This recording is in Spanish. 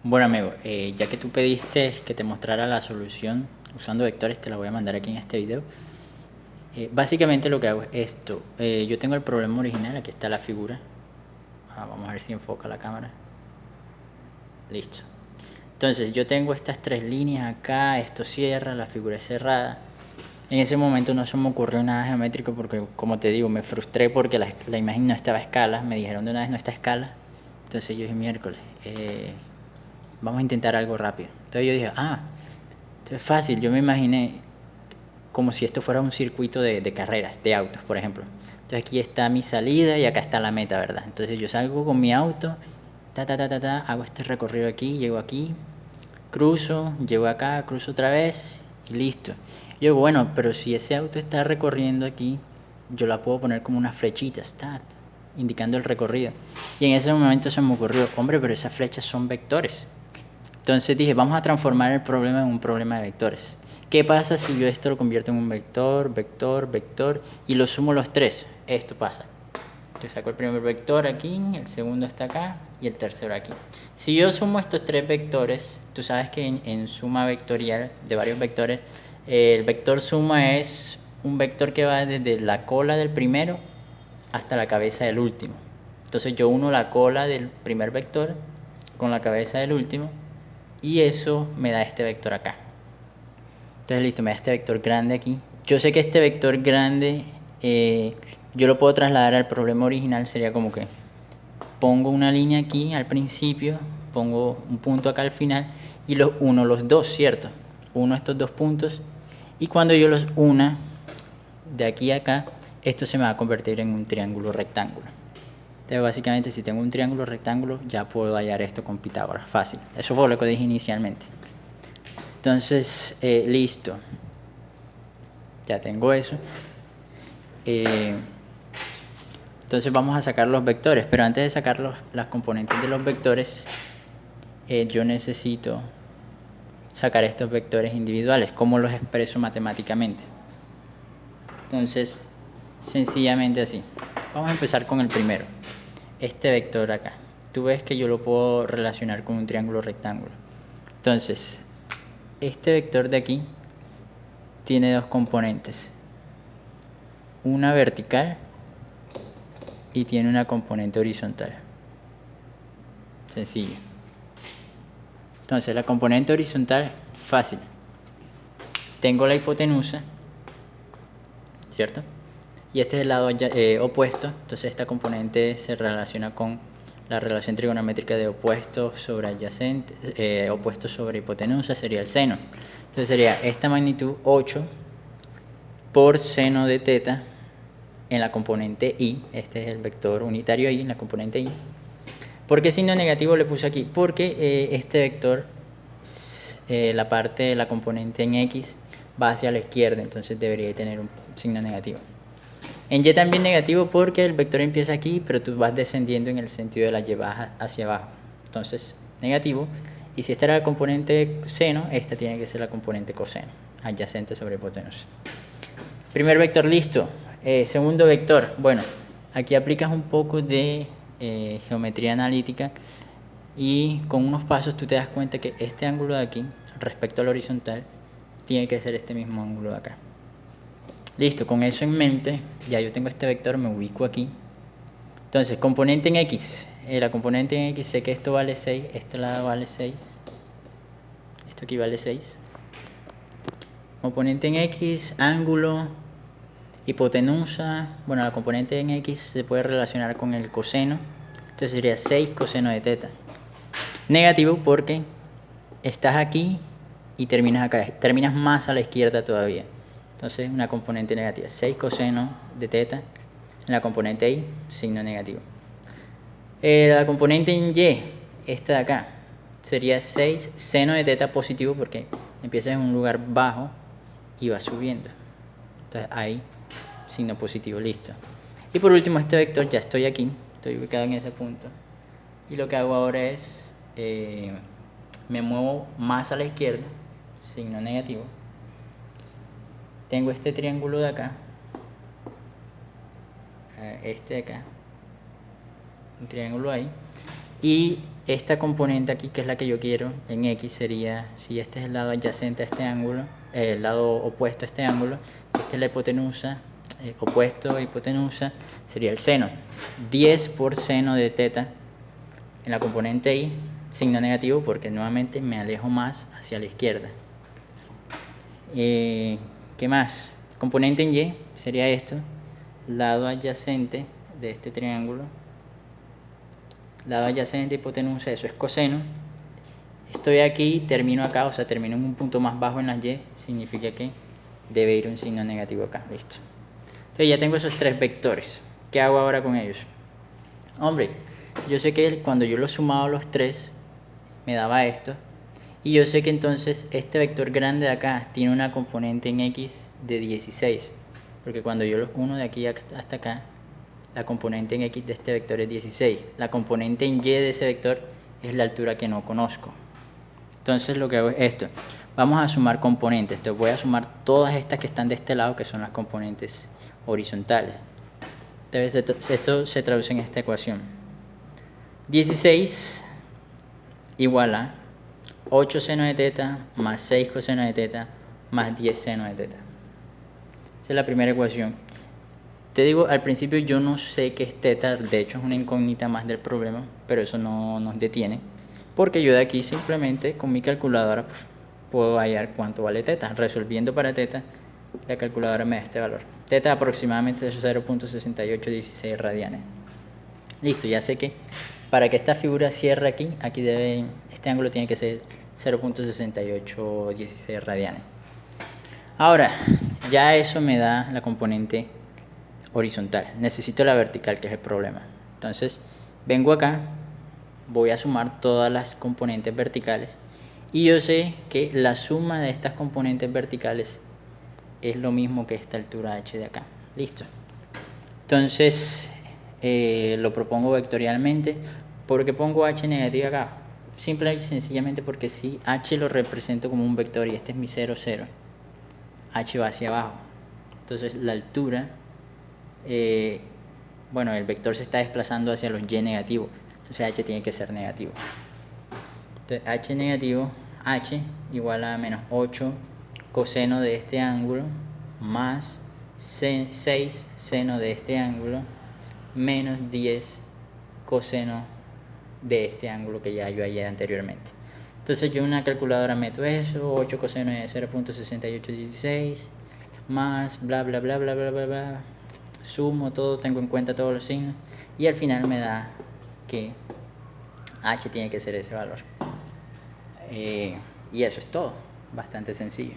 Bueno amigo, ya que tú pediste que te mostrara la solución usando vectores, te la voy a mandar aquí en este video. Básicamente lo que hago es esto. Yo tengo el problema original, aquí está la figura. Vamos a ver si enfoca la cámara. Listo. Entonces yo tengo estas tres líneas acá, esto cierra, la figura es cerrada. En ese momento no se me ocurrió nada geométrico porque, como te digo, me frustré porque la imagen no estaba a escala. Me dijeron de una vez no está a escala. Entonces yo dije, miércoles, vamos a intentar algo rápido. Entonces yo dije, esto es fácil. Yo me imaginé como si esto fuera un circuito de carreras, de autos, por ejemplo. Entonces aquí está mi salida y acá está la meta, ¿verdad? Entonces yo salgo con mi auto, hago este recorrido aquí, llego aquí, cruzo, llego acá, cruzo otra vez y listo. Yo digo, bueno, pero si ese auto está recorriendo aquí, yo la puedo poner como una flechita, indicando el recorrido. Y en ese momento se me ocurrió, hombre, pero esas flechas son vectores. Entonces dije, vamos a transformar el problema en un problema de vectores. ¿Qué pasa si yo esto lo convierto en un vector, vector, vector y lo sumo los tres? Esto pasa. Yo saco el primer vector aquí, el segundo está acá y el tercero aquí. Si yo sumo estos tres vectores, tú sabes que en suma vectorial de varios vectores, el vector suma es un vector que va desde la cola del primero hasta la cabeza del último. Entonces yo uno la cola del primer vector con la cabeza del último y eso me da este vector acá. Entonces listo, me da este vector grande aquí. Yo sé que este vector grande yo lo puedo trasladar al problema original. Sería como que pongo una línea aquí al principio, pongo un punto acá al final y los uno los dos, ¿cierto? Uno estos dos puntos y cuando yo los una de aquí a acá, esto se me va a convertir en un triángulo rectángulo. Entonces básicamente si tengo un triángulo rectángulo ya puedo hallar esto con Pitágoras, fácil. Eso fue lo que dije inicialmente. Entonces, listo. Ya tengo eso. Entonces vamos a sacar los vectores, pero antes de sacar las componentes de los vectores, yo necesito sacar estos vectores individuales. ¿Cómo los expreso matemáticamente? Entonces, sencillamente así. Vamos a empezar con el primero. Este vector acá. Tú ves que yo lo puedo relacionar con un triángulo rectángulo. Entonces, este vector de aquí tiene dos componentes. Una vertical y tiene una componente horizontal. Sencillo. Entonces la componente horizontal, fácil. Tengo la hipotenusa, ¿cierto? Y este es el lado opuesto. Entonces esta componente se relaciona con la relación trigonométrica de opuestos sobre adyacente, opuestos sobre hipotenusa, sería el seno. Entonces sería esta magnitud 8 por seno de teta en la componente y. Este es el vector unitario y en la componente y. ¿Por qué signo negativo le puse aquí? Porque este vector, la parte de la componente en X va hacia la izquierda, entonces debería tener un signo negativo. En Y también negativo porque el vector empieza aquí, pero tú vas descendiendo en el sentido de la Y baja hacia abajo. Entonces, negativo. Y si esta era la componente seno, esta tiene que ser la componente coseno, adyacente sobre hipotenusa. Primer vector listo. Segundo vector, bueno, aquí aplicas un poco de geometría analítica y con unos pasos tú te das cuenta que este ángulo de aquí respecto al horizontal tiene que ser este mismo ángulo de acá. Listo, con eso en mente, ya yo tengo este vector, me ubico aquí. Entonces, componente en X. La componente en X, sé que esto vale 6, este lado vale 6. Esto aquí vale 6. Componente en X, ángulo, hipotenusa. Bueno, la componente en X se puede relacionar con el coseno. Entonces sería 6 coseno de teta. Negativo porque estás aquí y terminas acá. Terminas más a la izquierda todavía. Entonces una componente negativa. 6 coseno de teta. En la componente Y, signo negativo. La componente en Y, esta de acá, sería 6 seno de teta positivo porque empieza en un lugar bajo y va subiendo. Entonces ahí, signo positivo, listo. Y por último este vector, ya estoy aquí, estoy ubicado en ese punto. Y lo que hago ahora es, me muevo más a la izquierda, signo negativo. Tengo este triángulo de acá, este de acá, un triángulo ahí. Y esta componente aquí, que es la que yo quiero, en X sería, si este es el lado adyacente a este ángulo, el lado opuesto a este ángulo, esta es la hipotenusa, opuesto a hipotenusa, sería el seno. 10 por seno de teta en la componente Y, signo negativo porque nuevamente me alejo más hacia la izquierda. ¿Qué más? Componente en Y sería esto, lado adyacente de este triángulo, lado adyacente, hipotenusa, eso es coseno. Estoy aquí, termino acá, o sea, termino en un punto más bajo en las Y, significa que debe ir un signo negativo acá, listo. Entonces ya tengo esos tres vectores. ¿Qué hago ahora con ellos? Hombre, yo sé que cuando yo los sumaba los tres, me daba esto. Y yo sé que entonces este vector grande de acá tiene una componente en X de 16. Porque cuando yo los uno de aquí hasta acá, la componente en X de este vector es 16. La componente en Y de ese vector es la altura que no conozco. Entonces lo que hago es esto. Vamos a sumar componentes. Entonces voy a sumar todas estas que están de este lado, que son las componentes horizontales. Entonces esto se traduce en esta ecuación. 16 igual a 8 seno de teta más 6 coseno de teta más 10 seno de teta. Esa es la primera ecuación. Te digo, al principio yo no sé qué es teta, de hecho es una incógnita más del problema, pero eso no nos detiene, porque yo de aquí simplemente con mi calculadora pues, puedo hallar cuánto vale teta. Resolviendo para teta, la calculadora me da este valor. Teta aproximadamente es 0.6816 radianes. Listo, ya sé que para que esta figura cierre aquí, este ángulo tiene que ser 0.6816 radianes. Ahora, ya eso me da la componente horizontal. Necesito la vertical, que es el problema. Entonces, vengo acá, voy a sumar todas las componentes verticales y yo sé que la suma de estas componentes verticales es lo mismo que esta altura h de acá. Listo. Entonces, lo propongo vectorialmente. ¿Por qué pongo h negativa acá? Simple y sencillamente porque si h lo represento como un vector y este es mi 0, 0, h va hacia abajo. Entonces la altura, bueno, el vector se está desplazando hacia los y negativos. Entonces h tiene que ser negativo. Entonces h negativo, h igual a menos 8 coseno de este ángulo más 6 seno de este ángulo menos 10 coseno de este ángulo que ya yo hallé anteriormente. Entonces yo en una calculadora meto eso, 8 coseno de 0.6816 más bla bla bla bla bla bla bla, sumo todo, tengo en cuenta todos los signos y al final me da que h tiene que ser ese valor. Y eso es todo, bastante sencillo.